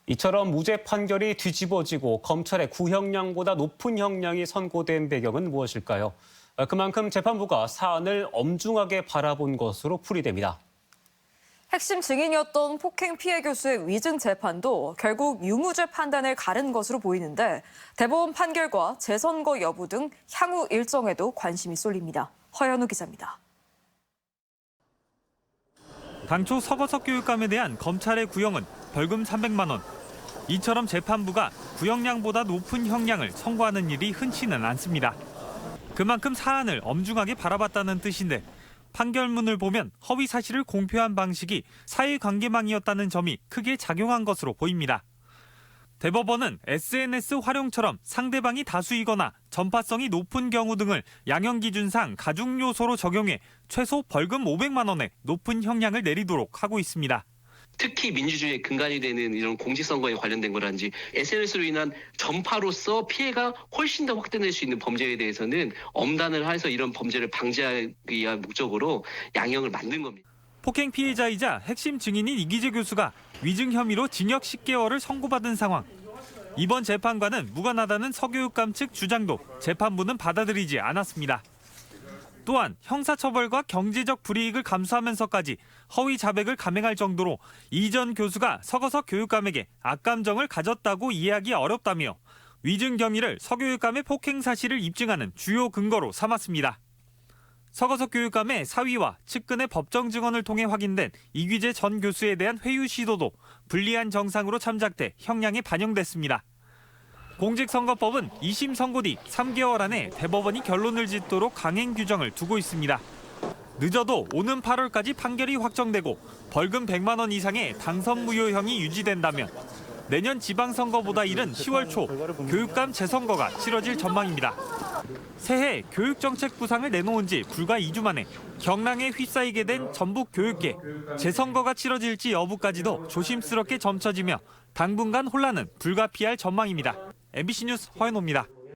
이처럼 무죄 판결이 뒤집어지고 검찰의 구형량보다 높은 형량이 선고된 배경은 무엇일까요? 그만큼 재판부가 사안을 엄중하게 바라본 것으로 풀이됩니다. 핵심 증인이었던 폭행 피해 교수의 위증 재판도 결국 유무죄 판단을 가른 것으로 보이는데 대법원 판결과 재선거 여부 등 향후 일정에도 관심이 쏠립니다. 허연우 기자입니다. 당초 서거석 교육감에 대한 검찰의 구형은 벌금 300만 원. 이처럼 재판부가 구형량보다 높은 형량을 선고하는 일이 흔치는 않습니다. 그만큼 사안을 엄중하게 바라봤다는 뜻인데 판결문을 보면 허위 사실을 공표한 방식이 사회관계망이었다는 점이 크게 작용한 것으로 보입니다. 대법원은 SNS 활용처럼 상대방이 다수이거나 전파성이 높은 경우 등을 양형기준상 가중 요소로 적용해 최소 벌금 500만 원의 높은 형량을 내리도록 하고 있습니다. 특히 민주주의의 근간이 되는 이런 공직선거에 관련된 거라든지 SNS로 인한 전파로서 피해가 훨씬 더 확대될 수 있는 범죄에 대해서는 엄단을 해서 이런 범죄를 방지하기 위한 목적으로 양형을 만든 겁니다. 폭행 피해자이자 핵심 증인인 이기재 교수가 위증 혐의로 징역 10개월을 선고받은 상황. 이번 재판과는 무관하다는 서교육감 측 주장도 재판부는 받아들이지 않았습니다. 또한 형사처벌과 경제적 불이익을 감수하면서까지 허위 자백을 감행할 정도로 이 전 교수가 서거석 교육감에게 악감정을 가졌다고 이해하기 어렵다며 위증 경위를 서교육감의 폭행 사실을 입증하는 주요 근거로 삼았습니다. 서거석 교육감의 사위와 측근의 법정 증언을 통해 확인된 이규재 전 교수에 대한 회유 시도도 불리한 정상으로 참작돼 형량에 반영됐습니다. 공직선거법은 2심 선고 뒤 3개월 안에 대법원이 결론을 짓도록 강행 규정을 두고 있습니다. 늦어도 오는 8월까지 판결이 확정되고 벌금 100만 원 이상의 당선 무효형이 유지된다면 내년 지방선거보다 이른 10월 초 교육감 재선거가 치러질 전망입니다. 새해 교육정책 구상을 내놓은 지 불과 2주 만에 경랑에 휩싸이게 된 전북 교육계. 재선거가 치러질지 여부까지도 조심스럽게 점쳐지며 당분간 혼란은 불가피할 전망입니다. MBC 뉴스 허연호입니다.